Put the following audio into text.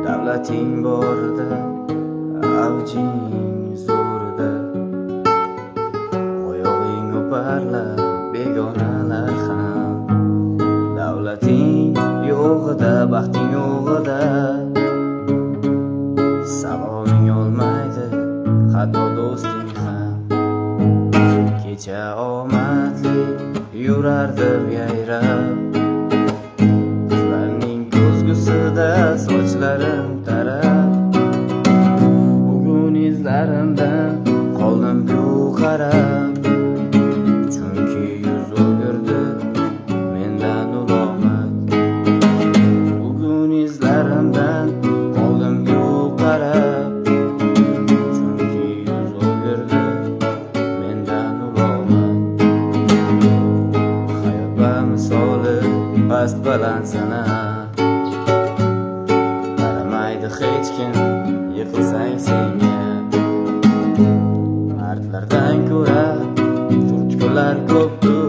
Davlating borida, avjing zo'rida, oyog'ing o'parlar begonalar ham. Davlating yo'g'ida, baxting yo'g'ida, saloming olmaydi hatto do'sting ham. Kecha omadli yurardim yayrab, qizlarning ko'zgusida sochlarim tarab. Bugun izlarimdan qoldim-ku qarab, chunki yuz o'girdi mendan ulomat. Bugun izlarimdan qoldim-ku qarab, chunki yuz o'girdi mendan ulomat. Hayot bamisoli past baland sana, qaramaydi hech kim yiqilsang senga. Mardlardan ko'ra turtkular ko'pdir,